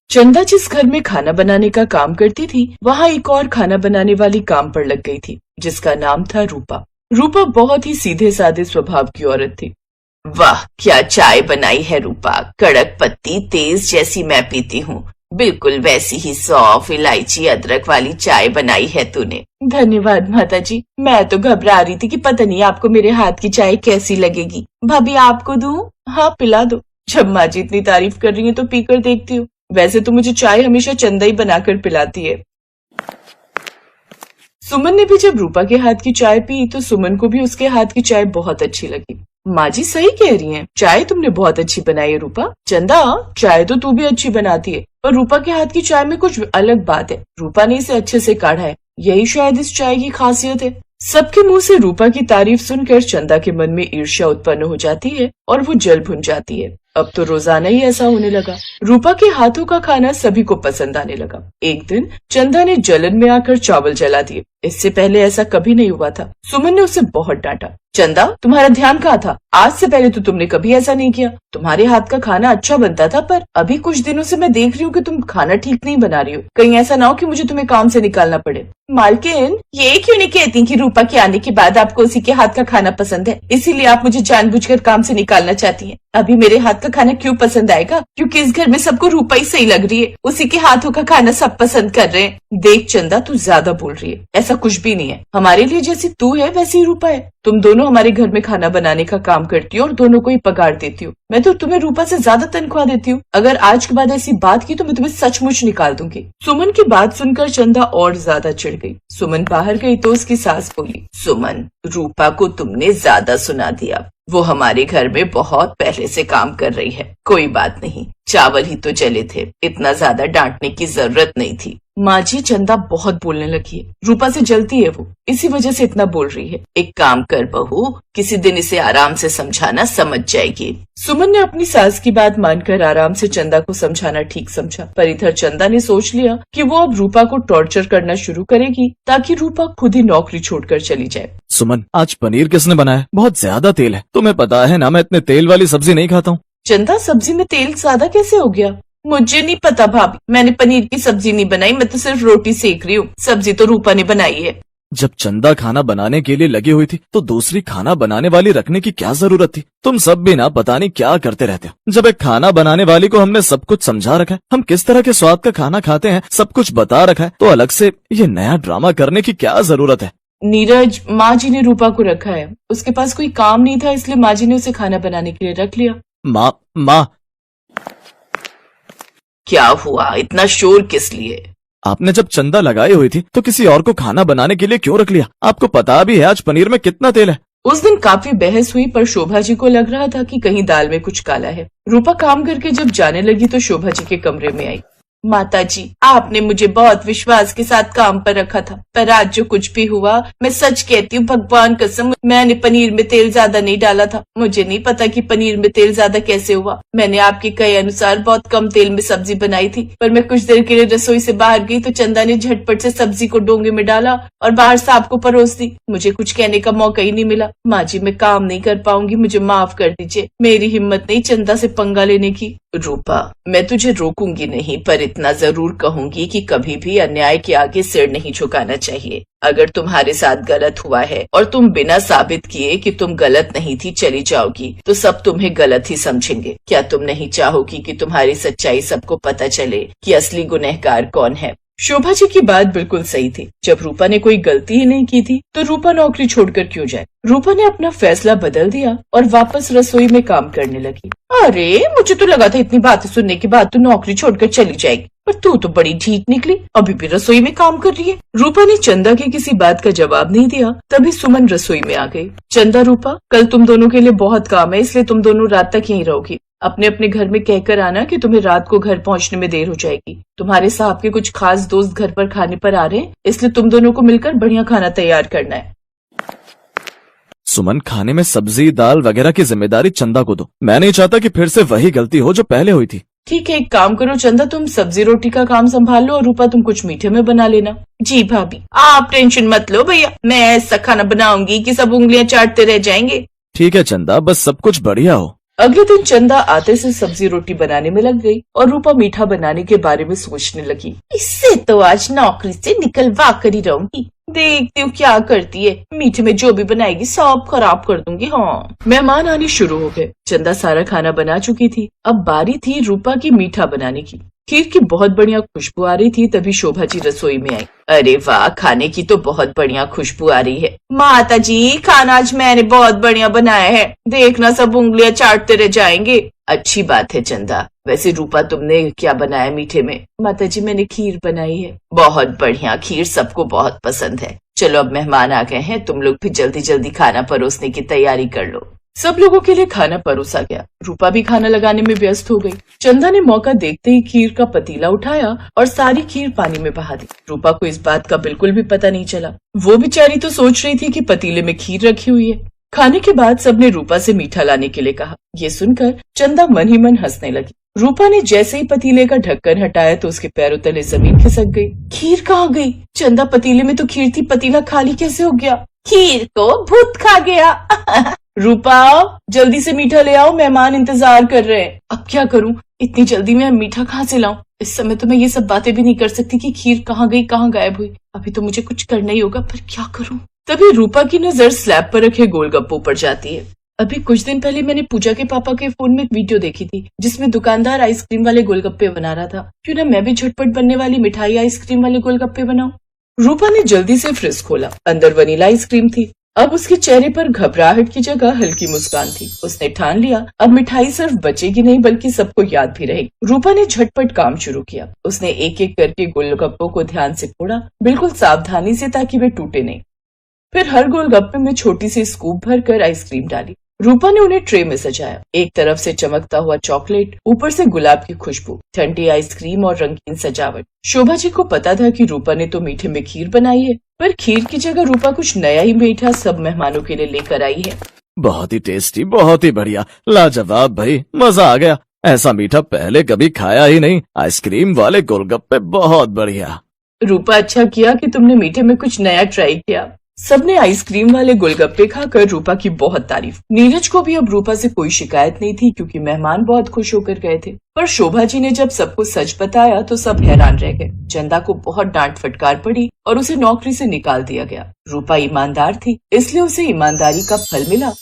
चंदा जिस घर में खाना बनाने का काम करती थी, वहाँ एक और खाना बनाने वाली काम पर लग गई थी, जिसका नाम था रूपा। रूपा बहुत ही सीधे साधे स्वभाव की औरत थी। वाह, क्या चाय बनाई है रूपा, कड़क पत्ती तेज जैसी मैं पीती हूँ, बिल्कुल वैसी ही सौंफ इलायची अदरक वाली चाय बनाई है तूने। धन्यवाद माता जी, मैं तो घबरा रही थी कि पता नहीं आपको मेरे हाथ की चाय कैसी लगेगी। भाभी आपको दूं? हाँ पिला दो। जब माँ जी इतनी तारीफ कर रही है तो पीकर देखती हूँ। वैसे तो मुझे चाय हमेशा चंदा ही बनाकर पिलाती है। सुमन ने भी जब रूपा के हाथ की चाय पी तो सुमन को भी उसके हाथ की चाय बहुत अच्छी लगी। माँ जी सही कह रही हैं, चाय तुमने बहुत अच्छी बनाई है रूपा। चंदा, चाय तो तू भी अच्छी बनाती है, पर रूपा के हाथ की चाय में कुछ अलग बात है। रूपा ने इसे अच्छे से काढ़ा है, यही शायद इस चाय की खासियत है। सबके मुंह से रूपा की तारीफ सुनकर चंदा के मन में ईर्ष्या उत्पन्न हो जाती है और वो जल भुन जाती है। अब तो रोजाना ही ऐसा होने लगा। रूपा के हाथों का खाना सभी को पसंद आने लगा। एक दिन चंदा ने जलन में आकर चावल जला दिए। इससे पहले ऐसा कभी नहीं हुआ था। सुमन ने उसे बहुत डांटा। चंदा, तुम्हारा ध्यान कहाँ था? आज से पहले तो तुमने कभी ऐसा नहीं किया। तुम्हारे हाथ का खाना अच्छा बनता था, पर अभी कुछ दिनों से मैं देख रही हूँ कि तुम खाना ठीक नहीं बना रही हो। कहीं ऐसा ना हो कि मुझे तुम्हें काम से निकालना पड़े। मालकिन, ये क्यों नहीं कहती कि रूपा के आने के बाद आपको उसी के हाथ का खाना पसंद है, इसीलिए आप मुझे जानबूझकर काम से निकालना चाहती हैं। अभी मेरे हाथ का खाना क्यों पसंद आएगा? क्योंकि इस घर में सबको रूपा ही सही लग रही है, उसी के हाथों का खाना सब पसंद कर रहे हैं। देख चंदा, तू ज्यादा बोल रही है, ऐसा कुछ भी नहीं है। हमारे लिए जैसी तू है वैसी ही रूपा है। तुम दोनों हमारे घर में खाना बनाने का काम करती हो और दोनों को ही पगार देती हो। मैं तो तुम्हें रूपा से ज्यादा तनख्वाह देती हूँ। अगर आज के बाद ऐसी बात की तो मैं तुम्हें सचमुच निकाल दूंगी। सुमन की बात सुनकर चंदा और ज्यादा चिढ़ गई। सुमन बाहर गई तो उसकी सास बोली, सुमन, रूपा को तुमने ज्यादा सुना दिया। वो हमारे घर में बहुत पहले से काम कर रही है। कोई बात नहीं, चावल ही तो जले थे, इतना ज्यादा डांटने की जरूरत नहीं थी। माँ जी, चंदा बहुत बोलने लगी है। रूपा से जलती है वो, इसी वजह से इतना बोल रही है। एक काम कर बहू, किसी दिन इसे आराम से समझाना, समझ जाएगी। सुमन ने अपनी सास की बात मानकर आराम से चंदा को समझाना ठीक समझा, पर इधर चंदा ने सोच लिया कि वो अब रूपा को टॉर्चर करना शुरू करेगी ताकि रूपा खुद ही नौकरी छोड़कर चली जाए। सुमन, आज पनीर किसने बनाया? बहुत ज्यादा तेल है, तुम्हें पता है ना मैं इतने तेल वाली सब्जी नहीं खाता हूँ। चंदा, सब्जी में तेल ज्यादा कैसे हो गया? मुझे नहीं पता भाभी, मैंने पनीर की सब्जी नहीं बनाई, मैं तो सिर्फ रोटी सेक रही हूँ। सब्जी तो रूपा ने बनाई है। जब चंदा खाना बनाने के लिए लगी हुई थी तो दूसरी खाना बनाने वाली रखने की क्या जरूरत थी? तुम सब भी ना पता नहीं क्या करते रहते हो। जब एक खाना बनाने वाली को हमने सब कुछ समझा रखा है, हम किस तरह के स्वाद का खाना खाते हैं सब कुछ बता रखा है, तो अलग से ये नया ड्रामा करने की क्या जरूरत है? नीरज, माँ जी ने रूपा को रखा है, उसके पास कोई काम नहीं था इसलिए माँ जी ने उसे खाना बनाने के लिए रख लिया। माँ, क्या हुआ? इतना शोर किस लिए? आपने जब चंदा लगाई हुई थी तो किसी और को खाना बनाने के लिए क्यों रख लिया? आपको पता भी है आज पनीर में कितना तेल है। उस दिन काफी बहस हुई, पर शोभा जी को लग रहा था कि कहीं दाल में कुछ काला है। रूपा काम करके जब जाने लगी तो शोभा जी के कमरे में आई। माता जी, आपने मुझे बहुत विश्वास के साथ काम पर रखा था, पर आज जो कुछ भी हुआ, मैं सच कहती हूँ, भगवान कसम, मैंने पनीर में तेल ज्यादा नहीं डाला था। मुझे नहीं पता कि पनीर में तेल ज्यादा कैसे हुआ। मैंने आपके कहे अनुसार बहुत कम तेल में सब्जी बनाई थी, पर मैं कुछ देर के लिए रसोई से बाहर गई तो चंदा ने झटपट से सब्जी को डोंगे में डाला और बाहर से आपको परोस दी। मुझे कुछ कहने का मौका ही नहीं मिला। माँ जी, मैं काम नहीं कर पाऊंगी, मुझे माफ कर दीजिए। मेरी हिम्मत नहीं चंदा से पंगा लेने की। रूपा, मैं तुझे रोकूंगी नहीं, पर इतना जरूर कहूंगी कि कभी भी अन्याय के आगे सिर नहीं झुकाना चाहिए। अगर तुम्हारे साथ गलत हुआ है और तुम बिना साबित किए कि तुम गलत नहीं थी चली जाओगी तो सब तुम्हें गलत ही समझेंगे। क्या तुम नहीं चाहोगी कि तुम्हारी सच्चाई सबको पता चले कि असली गुनहगार कौन है? शोभा जी की बात बिल्कुल सही थी। जब रूपा ने कोई गलती ही नहीं की थी तो रूपा नौकरी छोड़कर क्यों जाए? रूपा ने अपना फैसला बदल दिया और वापस रसोई में काम करने लगी। अरे, मुझे तो लगा था इतनी बातें सुनने के बाद तू नौकरी छोड़कर चली जाएगी, पर तू तो बड़ी ढीठ निकली, अभी भी रसोई में काम कर रही है। रूपा ने चंदा की किसी बात का जवाब नहीं दिया। तभी सुमन रसोई में आ गई। चंदा, रूपा, कल तुम दोनों के लिए बहुत काम है, इसलिए तुम दोनों रात तक यहीं रहोगी। अपने अपने घर में कहकर आना कि तुम्हें रात को घर पहुंचने में देर हो जाएगी। तुम्हारे साहब के कुछ खास दोस्त घर पर खाने पर आ रहे हैं, इसलिए तुम दोनों को मिलकर बढ़िया खाना तैयार करना है। सुमन, खाने में सब्जी दाल वगैरह की जिम्मेदारी चंदा को दो। मैं नहीं चाहता कि फिर से वही गलती हो जो पहले हुई थी। ठीक है, एक काम करो चंदा, तुम सब्जी रोटी का काम संभाल लो और रूपा तुम कुछ मीठे में बना लेना। जी भाभी, आप टेंशन मत लो भैया, मैं ऐसा खाना बनाऊंगी कि सब उंगलियां चाटते रह जाएंगे। ठीक है चंदा, बस सब कुछ बढ़िया हो। अगले दिन चंदा आटे से सब्जी रोटी बनाने में लग गई और रूपा मीठा बनाने के बारे में सोचने लगी। इससे तो आज नौकरी से निकलवा कर ही रहूंगी, देखती हूँ क्या करती है, मीठे में जो भी बनाएगी सब खराब कर दूंगी। हाँ। मेहमान आने शुरू हो गए। चंदा सारा खाना बना चुकी थी, अब बारी थी रूपा की मीठा बनाने की। खीर की बहुत बढ़िया खुशबू आ रही थी, तभी शोभा जी रसोई में आई। अरे वाह, खाने की तो बहुत बढ़िया खुशबू आ रही है। माता जी, खाना आज मैंने बहुत बढ़िया बनाया है, देखना सब उंगलियां चाटते रह जाएंगे। अच्छी बात है चंदा। वैसे रूपा, तुमने क्या बनाया मीठे में? माता जी, मैंने खीर बनाई है। बहुत बढ़िया, खीर सबको बहुत पसंद है। चलो अब मेहमान आ गए हैं, तुम लोग भी जल्दी जल्दी खाना परोसने की तैयारी कर लो। सब लोगों के लिए खाना परोसा गया। रूपा भी खाना लगाने में व्यस्त हो गई। चंदा ने मौका देखते ही खीर का पतीला उठाया और सारी खीर पानी में बहा दी। रूपा को इस बात का बिल्कुल भी पता नहीं चला। वो बेचारी तो सोच रही थी कि पतीले में खीर रखी हुई है। खाने के बाद सबने रूपा से मीठा लाने के लिए कहा। ये सुनकर चंदा मन ही मन हंसने लगी। रूपा ने जैसे ही पतीले का ढक्कन हटाया तो उसके पैरों तले जमीन खिसक गई। खीर कहाँ गई? चंदा, पतीले में तो खीर थी, पतीला खाली कैसे हो गया? खीर को भूत खा गया। रूपा, जल्दी से मीठा ले आओ, मेहमान इंतजार कर रहे हैं। अब क्या करूं? इतनी जल्दी में मीठा कहाँ से लाऊं? इस समय तो मैं ये सब बातें भी नहीं कर सकती कि खीर कहाँ गई, कहाँ गायब हुई। अभी तो मुझे कुछ करना ही होगा, पर क्या करूं? तभी रूपा की नजर स्लैब पर रखे गोलगप्पों पर जाती है। अभी कुछ दिन पहले मैंने पूजा के पापा के फोन में एक वीडियो देखी थी, जिसमें दुकानदार आइसक्रीम वाले गोलगप्पे बना रहा था। क्यों ना मैं भी झटपट बनने वाली मिठाई आइसक्रीम वाले गोलगप्पे बनाऊं? रूपा ने जल्दी से फ्रिज खोला। अंदर वनीला आइसक्रीम थी। अब उसके चेहरे पर घबराहट की जगह हल्की मुस्कान थी। उसने ठान लिया, अब मिठाई सिर्फ बचेगी नहीं बल्कि सबको याद भी रहेगी। रूपा ने झटपट काम शुरू किया। उसने एक एक करके गोलगप्पों को ध्यान से फोड़ा, बिल्कुल सावधानी से, ताकि वे टूटे नहीं। फिर हर गोलगप्पे में छोटी सी स्कूप भरकर आइसक्रीम डाली। रूपा ने उन्हें ट्रे में सजाया। एक तरफ से चमकता हुआ चॉकलेट, ऊपर से गुलाब की खुशबू, ठंडी आइसक्रीम और रंगीन सजावट। शोभा जी को पता था कि रूपा ने तो मीठे में खीर बनाई है, पर खीर की जगह रूपा कुछ नया ही मीठा सब मेहमानों के लिए लेकर आई है। बहुत ही टेस्टी, बहुत ही बढ़िया, लाजवाब भाई, मजा आ गया। ऐसा मीठा पहले कभी खाया ही नहीं। आइसक्रीम वाले गोलगप्पे बहुत बढ़िया। रूपा, अच्छा किया कि तुमने मीठे में कुछ नया ट्राई किया। सबने आइसक्रीम वाले गोलगप्पे खाकर रूपा की बहुत तारीफ। नीरज को भी अब रूपा से कोई शिकायत नहीं थी, क्योंकि मेहमान बहुत खुश होकर गए थे। पर शोभा जी ने जब सबको सच बताया तो सब हैरान रह गए। चंदा को बहुत डांट फटकार पड़ी और उसे नौकरी से निकाल दिया गया। रूपा ईमानदार थी, इसलिए उसे ईमानदारी का फल मिला।